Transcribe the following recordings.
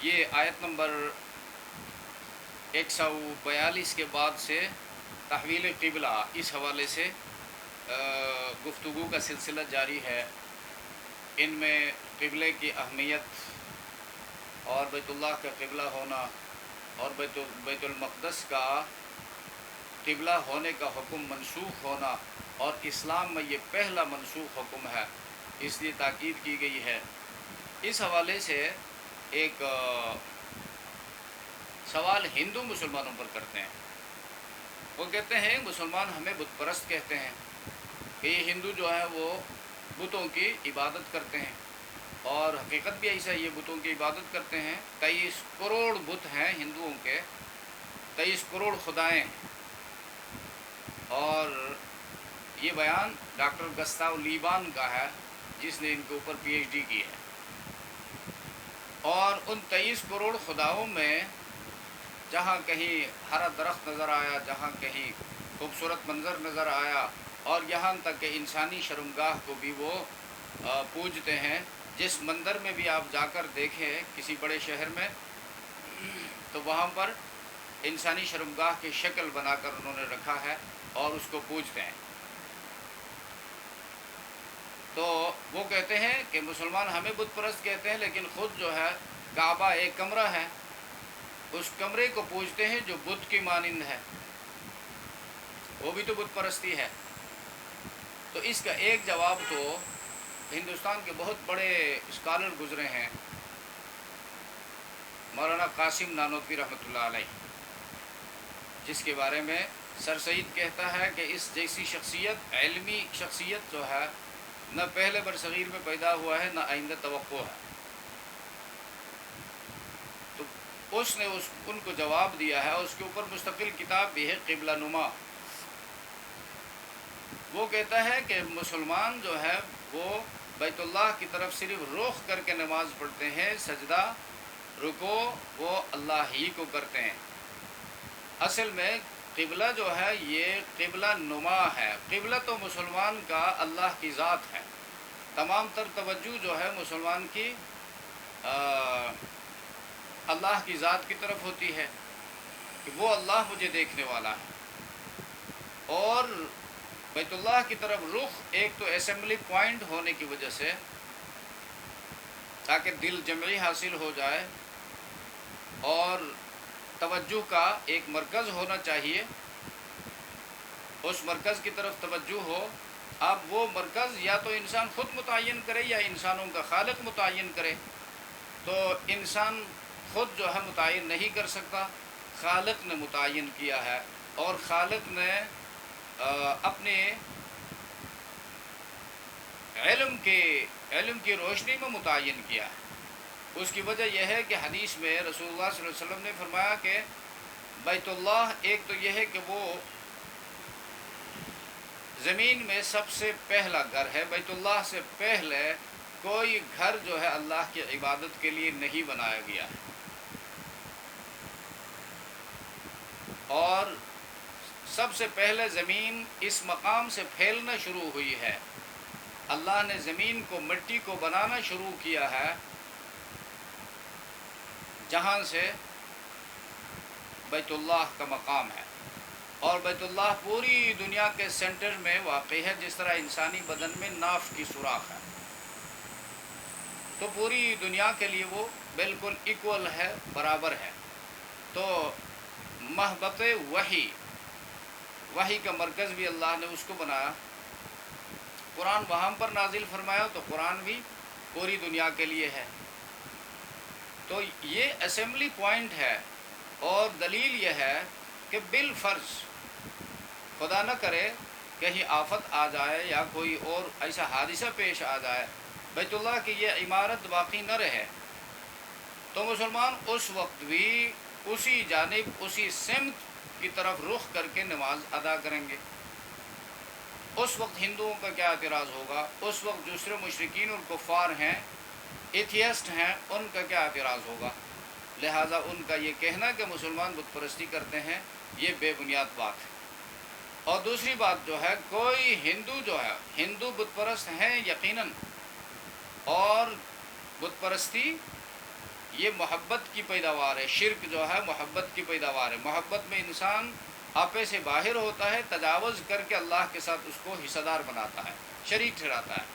یہ آیت نمبر 142 کے بعد سے تحویل قبلہ اس حوالے سے گفتگو کا سلسلہ جاری ہے۔ ان میں قبلے کی اہمیت اور بیت اللہ کا قبلہ ہونا اور بیت المقدس کا قبلہ ہونے کا حکم منسوخ ہونا، اور اسلام میں یہ پہلا منسوخ حکم ہے، اس لیے تاکید کی گئی ہے۔ اس حوالے سے ایک سوال ہندو مسلمانوں پر کرتے ہیں۔ وہ کہتے ہیں مسلمان ہمیں بت پرست کہتے ہیں کہ یہ ہندو جو ہے وہ بتوں کی عبادت کرتے ہیں، اور حقیقت بھی ایسا یہ بتوں کی عبادت کرتے ہیں۔ 23 کروڑ بت ہیں ہندوؤں کے، 23 کروڑ خدائیں، اور یہ بیان ڈاکٹر گستاو لیبان کا ہے جس نے ان کے اوپر پی ایچ ڈی کی ہے۔ اور ان 23 کروڑ خداؤں میں جہاں کہیں ہرا درخت نظر آیا، جہاں کہیں خوبصورت منظر نظر آیا، اور یہاں تک کہ انسانی شرمگاہ کو بھی وہ پوجتے ہیں۔ جس مندر میں بھی آپ جا کر دیکھیں کسی بڑے شہر میں، تو وہاں پر انسانی شرمگاہ کی شکل بنا کر انہوں نے رکھا ہے اور اس کو پوجتے ہیں۔ تو وہ کہتے ہیں کہ مسلمان ہمیں بت پرست کہتے ہیں، لیکن خود جو ہے کعبہ ایک کمرہ ہے، اس کمرے کو پوجتے ہیں جو بت کی مانند ہے، وہ بھی تو بت پرستی ہے۔ تو اس کا ایک جواب تو ہندوستان کے بہت بڑے اسکالر گزرے ہیں، مولانا قاسم نانوتوی رحمۃ اللہ علیہ، جس کے بارے میں سر سید کہتا ہے کہ اس جیسی شخصیت، علمی شخصیت جو ہے، نہ پہلے برصغیر میں پیدا ہوا ہے، نہ آئندہ توقع ہے۔ تو اس نے ان کو جواب دیا ہے، اس کے اوپر مستقل کتاب بھی ہے، قبلہ نما۔ وہ کہتا ہے کہ مسلمان جو ہے وہ بیت اللہ کی طرف صرف رخ کر کے نماز پڑھتے ہیں، سجدہ رکوع وہ اللہ ہی کو کرتے ہیں۔ اصل میں قبلہ جو ہے یہ قبلہ نما ہے۔ قبلہ تو مسلمان کا اللہ کی ذات ہے، تمام تر توجہ جو ہے مسلمان کی اللہ کی ذات کی طرف ہوتی ہے کہ وہ اللہ مجھے دیکھنے والا ہے۔ اور بیت اللہ کی طرف رخ ایک تو اسمبلی پوائنٹ ہونے کی وجہ سے، تاکہ دل جمعی حاصل ہو جائے، اور توجہ کا ایک مرکز ہونا چاہیے، اس مرکز کی طرف توجہ ہو۔ اب وہ مرکز یا تو انسان خود متعین کرے یا انسانوں کا خالق متعین کرے۔ تو انسان خود جو ہے متعین نہیں کر سکتا، خالق نے متعین کیا ہے، اور خالق نے اپنے علم کی روشنی میں متعین کیا ہے۔ اس کی وجہ یہ ہے کہ حدیث میں رسول اللہ صلی اللہ علیہ وسلم نے فرمایا کہ بیت اللہ ایک تو یہ ہے کہ وہ زمین میں سب سے پہلا گھر ہے، بیت اللہ سے پہلے کوئی گھر جو ہے اللہ کی عبادت کے لیے نہیں بنایا گیا ہے، اور سب سے پہلے زمین اس مقام سے پھیلنا شروع ہوئی ہے۔ اللہ نے زمین کو، مٹی کو بنانا شروع کیا ہے جہاں سے بیت اللہ کا مقام ہے، اور بیت اللہ پوری دنیا کے سینٹر میں واقع ہے، جس طرح انسانی بدن میں ناف کی سوراخ ہے، تو پوری دنیا کے لیے وہ بالکل ایکول ہے، برابر ہے۔ تو محبت وحی کا مرکز بھی اللہ نے اس کو بنایا، قرآن وہاں پر نازل فرمایا، تو قرآن بھی پوری دنیا کے لیے ہے۔ تو یہ اسمبلی پوائنٹ ہے، اور دلیل یہ ہے کہ بالفرض خدا نہ کرے کہیں آفت آ جائے یا کوئی اور ایسا حادثہ پیش آ جائے، بیت اللہ کی یہ عمارت باقی نہ رہے، تو مسلمان اس وقت بھی اسی جانب، اسی سمت کی طرف رخ کر کے نماز ادا کریں گے۔ اس وقت ہندوؤں کا کیا اعتراض ہوگا؟ اس وقت دوسرے مشرکین اور کفار ہیں، ایتھیسٹ ہیں، ان کا کیا اعتراض ہوگا؟ لہٰذا ان کا یہ کہنا کہ مسلمان بت پرستی کرتے ہیں، یہ بے بنیاد بات ہے۔ اور دوسری بات جو ہے، کوئی ہندو جو ہے، ہندو بت پرست ہیں یقیناً، اور بت پرستی یہ محبت کی پیداوار ہے، شرک جو ہے محبت کی پیداوار ہے۔ محبت میں انسان آپے سے باہر ہوتا ہے، تجاوز کر کے اللہ کے ساتھ اس کو حصہ دار بناتا ہے، شریک ٹھہراتا ہے۔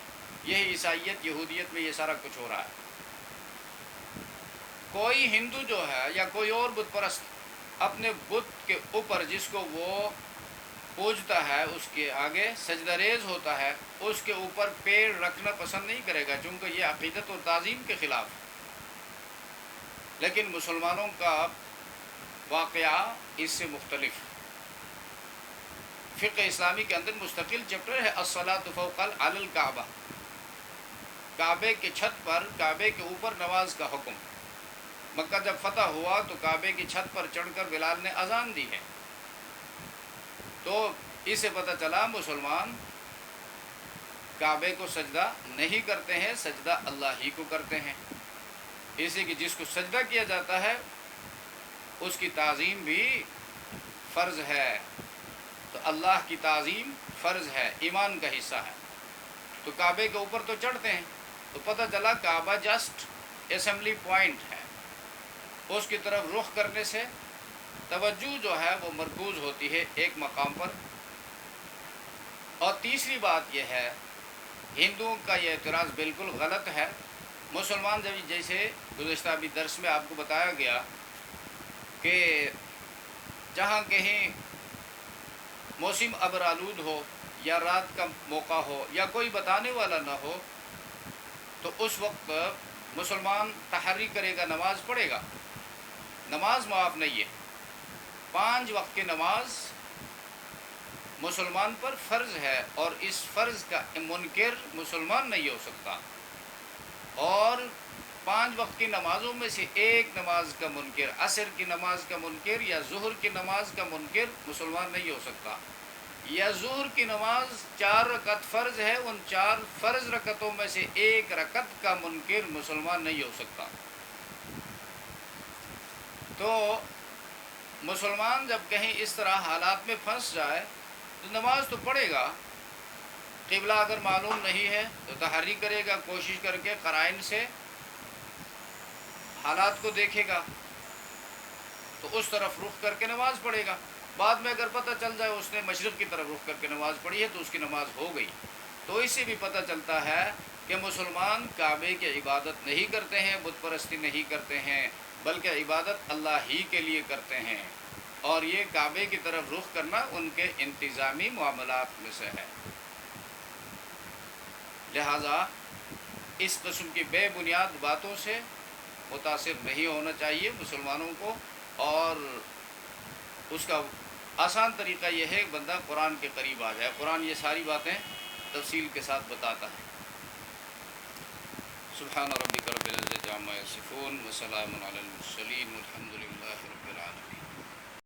یہی عیسائیت یہودیت میں یہ سارا کچھ ہو رہا ہے۔ کوئی ہندو جو ہے یا کوئی اور بت پرست اپنے بت کے اوپر جس کو وہ پوجتا ہے اس کے آگے سجدہ ریز ہوتا ہے، اس کے اوپر پیر رکھنا پسند نہیں کرے گا، چونکہ یہ عقیدت اور تعظیم کے خلاف ہے۔ لیکن مسلمانوں کا واقعہ اس سے مختلف ہے۔ فقہ اسلامی کے اندر مستقل چیپٹر ہے الصلاۃ فوق علی الکعبہ، کعبے کے چھت پر، کعبے کے اوپر نماز کا حکم۔ مکہ جب فتح ہوا تو کعبے کی چھت پر چڑھ کر بلال نے اذان دی ہے، تو اس سے پتہ چلا مسلمان کعبے کو سجدہ نہیں کرتے ہیں، سجدہ اللہ ہی کو کرتے ہیں۔ اسی کہ جس کو سجدہ کیا جاتا ہے اس کی تعظیم بھی فرض ہے، تو اللہ کی تعظیم فرض ہے، ایمان کا حصہ ہے۔ تو کعبے کے اوپر تو چڑھتے ہیں، تو پتہ چلا کعبہ جسٹ اسمبلی پوائنٹ ہے، اس کی طرف رخ کرنے سے توجہ جو ہے وہ مرکوز ہوتی ہے ایک مقام پر۔ اور تیسری بات یہ ہے، ہندوؤں کا یہ اعتراض بالکل غلط ہے۔ مسلمان جب جیسے گزشتہ ابھی درس میں آپ کو بتایا گیا کہ جہاں کہیں موسم ابر آلود ہو یا رات کا موقع ہو یا کوئی بتانے والا نہ ہو، تو اس وقت مسلمان تحری کرے گا، نماز پڑھے گا۔ نماز معاف نہیں ہے، 5 وقت کی نماز مسلمان پر فرض ہے، اور اس فرض کا منکر مسلمان نہیں ہو سکتا۔ اور 5 وقت کی نمازوں میں سے ایک نماز کا منکر، عصر کی نماز کا منکر یا ظہر کی نماز کا منکر مسلمان نہیں ہو سکتا۔ یا ظہر کی نماز 4 رکعت فرض ہے، ان 4 فرض رکعتوں میں سے ایک رکعت کا منکر مسلمان نہیں ہو سکتا۔ تو مسلمان جب کہیں اس طرح حالات میں پھنس جائے تو نماز تو پڑھے گا، قبلہ اگر معلوم نہیں ہے تو تحری کرے گا، کوشش کر کے قرائن سے حالات کو دیکھے گا، تو اس طرف رخ کر کے نماز پڑھے گا۔ بعد میں اگر پتہ چل جائے اس نے مشرق کی طرف رخ کر کے نماز پڑھی ہے تو اس کی نماز ہو گئی۔ تو اس سے بھی پتہ چلتا ہے کہ مسلمان کعبے کی عبادت نہیں کرتے ہیں، بت پرستی نہیں کرتے ہیں، بلکہ عبادت اللہ ہی کے لیے کرتے ہیں، اور یہ کعبے کی طرف رخ کرنا ان کے انتظامی معاملات میں سے ہے۔ لہٰذا اس قسم کی بے بنیاد باتوں سے متاثر نہیں ہونا چاہیے مسلمانوں کو، اور اس کا آسان طریقہ یہ ہے کہ بندہ قرآن کے قریب آ جائے۔ قرآن یہ ساری باتیں تفصیل کے ساتھ بتاتا ہے۔ سبحان ربک رب العزۃ عما یصفون وسلام علی المرسلین والحمد للہ رب العالمین۔